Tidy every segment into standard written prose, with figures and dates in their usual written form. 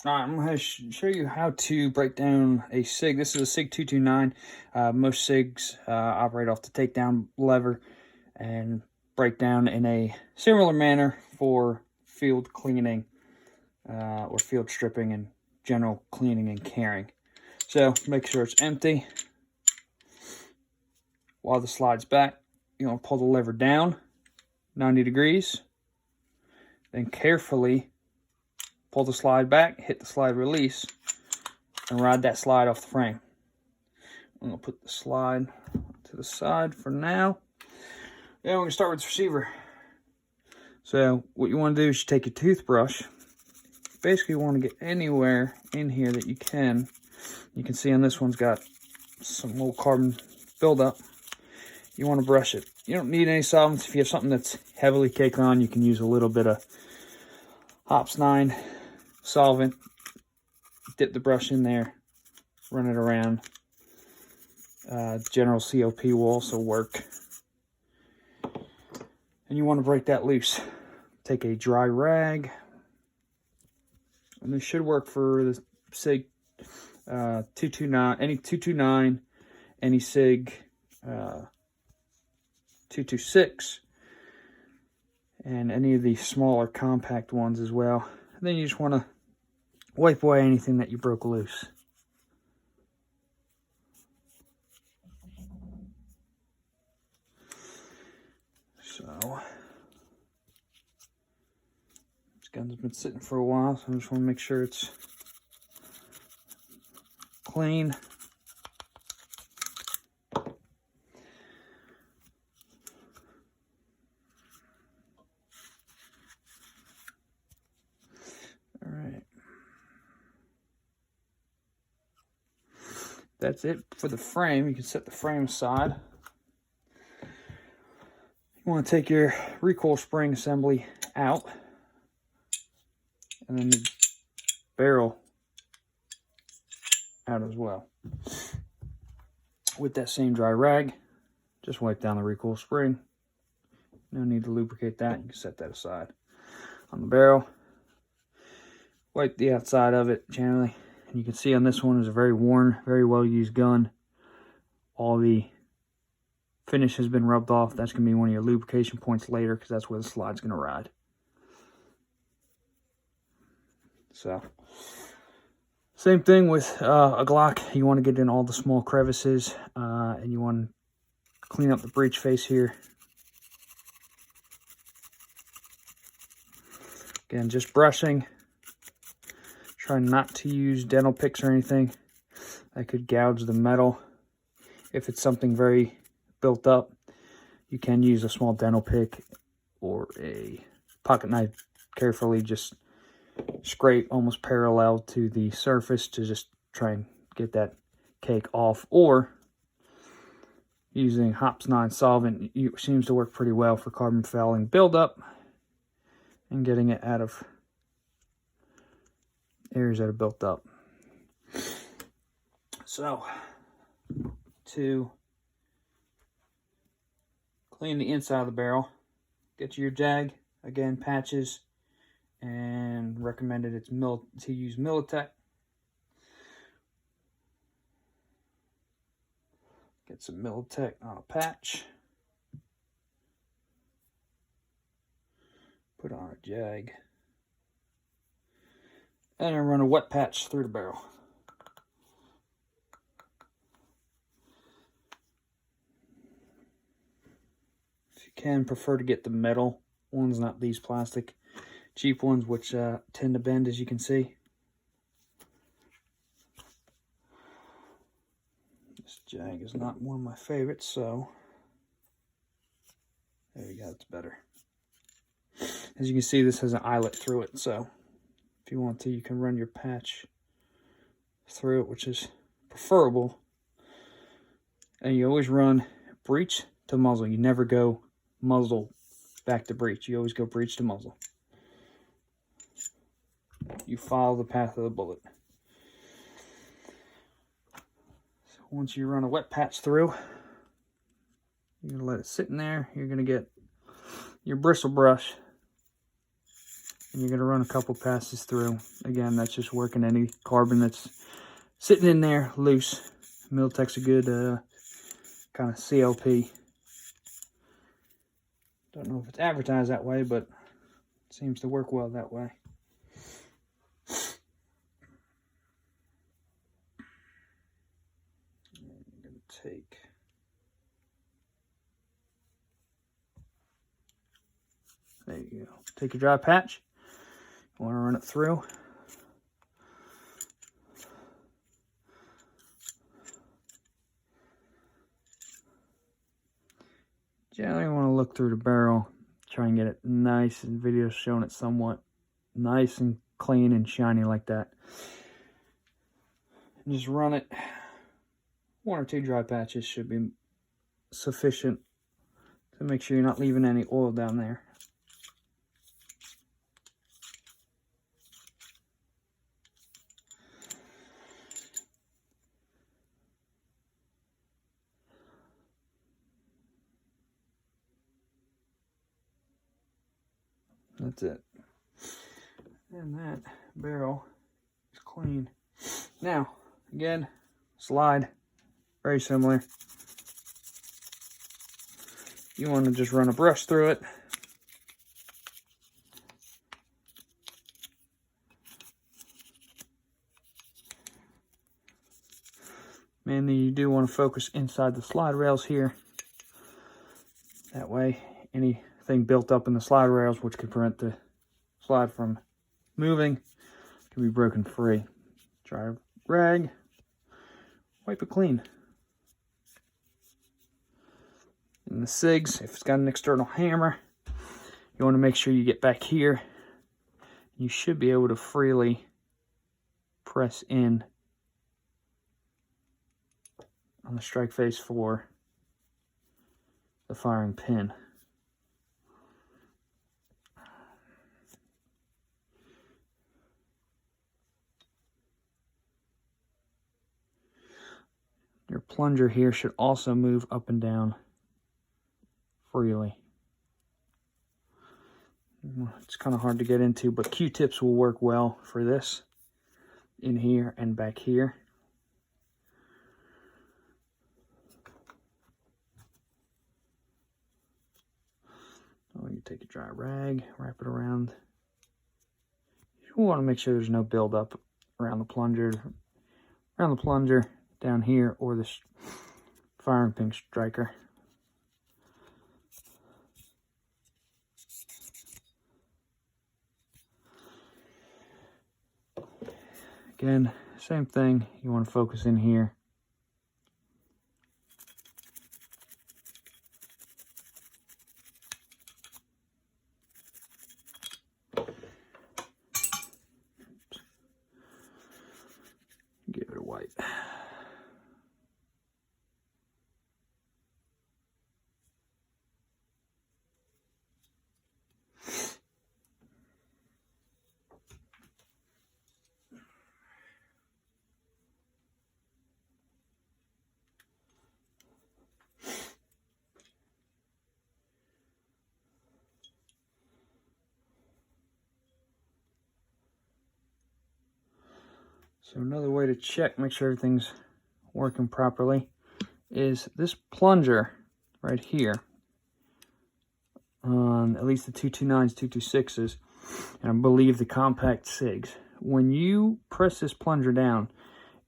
All right, I'm going to show you how to break down a Sig. This is a Sig 229. Most Sigs operate off the takedown lever and break down in a similar manner for field cleaning or field stripping and general cleaning and carrying. So make sure it's empty. While the slide's back, you're going to pull the lever down 90 degrees. Then carefully pull the slide back, hit the slide release, and ride that slide off the frame. I'm going to put the slide to the side for now. Then we're going to start with the receiver. So what you want to do is you take your toothbrush. Basically, you want to get anywhere in here that you can. You can see on this one's got some little carbon buildup. You want to brush it. You don't need any solvents. If you have something that's heavily caked on, you can use a little bit of Hops 9 solvent. Dip the brush in there, run it around. General COP will also work. And you want to break that loose. Take a dry rag. And this should work for the Sig 229, any 229, any Sig 226, and any of the smaller compact ones as well. And then you just want to wipe away anything that you broke loose. So this gun's been sitting for a while, so I just want to make sure it's clean. Alright. That's it for the frame. You can set the frame aside. You want to take your recoil spring assembly out, and then the barrel out as well. With that same dry rag, just wipe down the recoil spring. No need to lubricate that. You can set that aside. On the barrel, wipe the outside of it generally. And you can see on this one is a very worn, very well used gun. All the finish has been rubbed off. That's going to be one of your lubrication points later, because that's where the slide's going to ride. So, same thing with a Glock. You want to get in all the small crevices, and you want to clean up the breech face here. Again, just brushing. Try not to use dental picks or anything that could gouge the metal. If it's something very built up, you can use a small dental pick or a pocket knife. Carefully just scrape almost parallel to the surface to just try and get that cake off. Or using Hops 9 solvent seems to work pretty well for carbon fouling buildup and getting it out of areas that are built up. So, to clean the inside of the barrel, get your jag, again, patches, and recommended it's to use Militech. Get some Militech on a patch. Put on a jag. And then run a wet patch through the barrel. If you can, prefer to get the metal ones, not these plastic cheap ones, which tend to bend, as you can see. This jag is not one of my favorites, so there you go, it's better. As you can see, this has an eyelet through it, so if you want to, you can run your patch through it, which is preferable. And you always run breech to muzzle. You never go muzzle back to breech. You always go breech to muzzle. You follow the path of the bullet. So once you run a wet patch through, you're going to let it sit in there. You're going to get your bristle brush And you're going to run a couple passes through. Again, that's just working any carbon that's sitting in there loose. Miltech's a good kind of CLP. Don't know if it's advertised that way, but it seems to work well that way. I'm going to take... There you go. Take your dry patch. You want to run it through. Generally want to look through the barrel, try and get it nice, and video's showing it somewhat nice and clean and shiny like that. And just run it. 1 or 2 dry patches should be sufficient to make sure you're not leaving any oil down there. That's it. And that barrel is clean. Now, again, slide, very similar. You want to just run a brush through it. Mainly you do want to focus inside the slide rails here. That way, anything built up in the slide rails, which could prevent the slide from moving, can be broken free. Dry rag, wipe it clean. And the Sigs, if it's got an external hammer, you want to make sure you get back here. You should be able to freely press in on the strike face for the firing pin. Your plunger here should also move up and down freely. It's kind of hard to get into, but Q-tips will work well for this in here and back here. Oh, you take a dry rag, wrap it around. You want to make sure there's no buildup around the plunger, down here, or the firing pin striker. Again, same thing. You want to focus in here. Give it a wipe. So another way to check, make sure everything's working properly, is this plunger right here on at least the 229s, 226s, and I believe the compact SIGs. When you press this plunger down,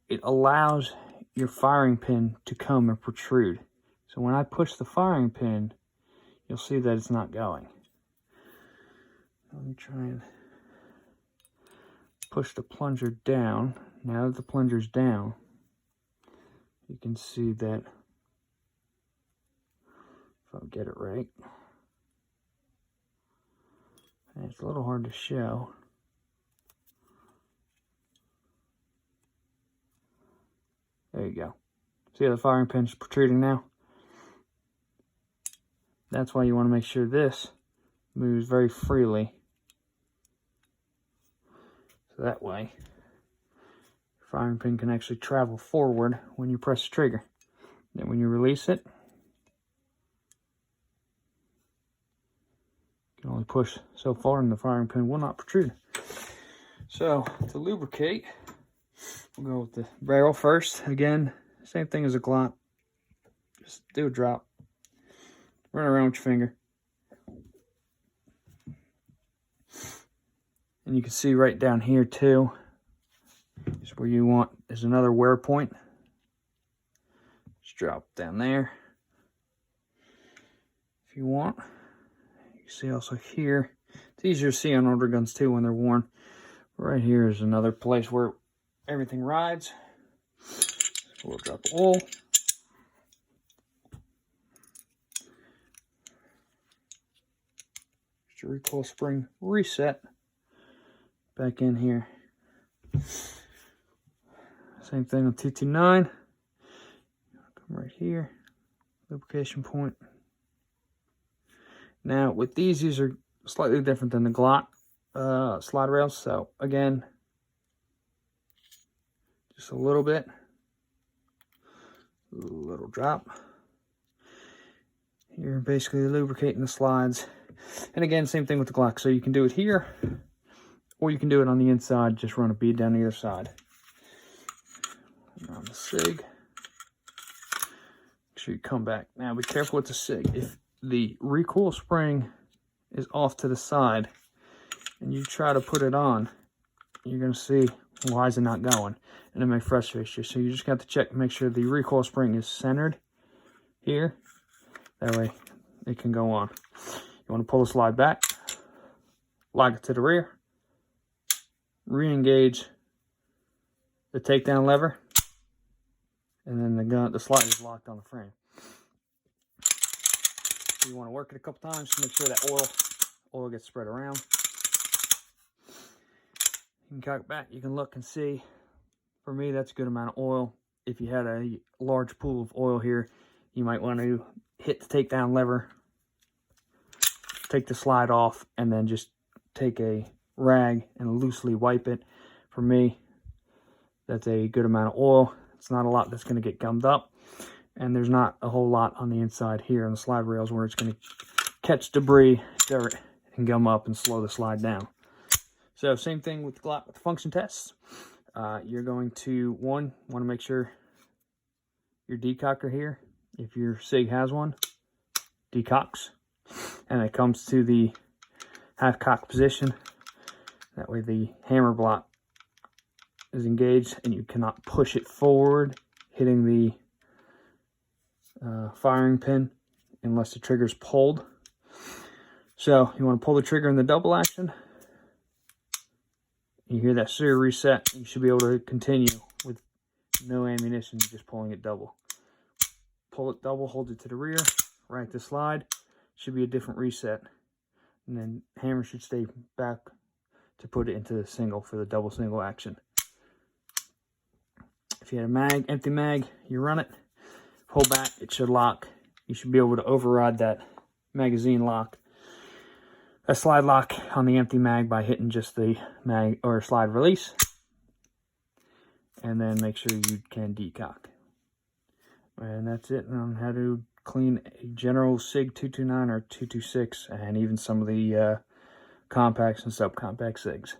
it allows your firing pin to come and protrude. So when I push the firing pin, you'll see that it's not going. Let me try and push the plunger down. Now that the plunger's down, you can see that, if I get it right, and it's a little hard to show. There you go. See how the firing pin's protruding now? That's why you want to make sure this moves very freely. So that way, your firing pin can actually travel forward when you press the trigger. Then when you release it, you can always only push so far and the firing pin will not protrude. So to lubricate, we'll go with the barrel first. Again, same thing as a Glock. Just do a drop. Run around with your finger. And you can see right down here too, is where you want, is another wear point. Just drop down there. If you want. You can see also here, it's easier to see on older guns too when they're worn. Right here is another place where everything rides. So we'll drop the oil. Your recoil spring reset back in here. Same thing on 229. Come right here, lubrication point. Now with these are slightly different than the Glock slide rails. So again, just a little bit, a little drop. You're basically lubricating the slides. And again, same thing with the Glock. So you can do it here, or you can do it on the inside. Just run a bead down either side. And on the Sig, make sure you come back. Now be careful with the Sig. If the recoil spring is off to the side and you try to put it on, you're going to see, why is it not going? And it may frustrate you. So you just got to check, make sure the recoil spring is centered here. That way it can go on. You want to pull the slide back, lock it to the rear, re-engage the takedown lever, and then the slide is locked on the frame. You want to work it a couple times to make sure that oil gets spread around. You can cock it back, you can look and see. For me, that's a good amount of oil. If you had a large pool of oil here, you might want to hit the takedown lever, take the slide off, and then just take a rag and loosely wipe it. For me, that's a good amount of oil. It's not a lot that's going to get gummed up, and there's not a whole lot on the inside here on the slide rails where it's going to catch debris, dirt, and gum up and slow the slide down. So same thing with the Glock with the function tests. You're going to, want to make sure your decocker here, if your Sig has one, decocks, and it comes to the half cock position. That way the hammer block is engaged and you cannot push it forward, hitting the firing pin unless the trigger is pulled. So you want to pull the trigger in the double action. You hear that sear reset. You should be able to continue with no ammunition, just pulling it double. Pull it double, hold it to the rear, right the slide. Should be a different reset. And then hammer should stay back to put it into the single for the double single action. If you had a mag, empty mag, you run it, pull back, it should lock. You should be able to override that magazine lock, a slide lock on the empty mag by hitting just the mag or slide release. And then make sure you can decock. And that's it on how to clean a general Sig 229 or 226 and even some of the compacts and subcompact Sigs.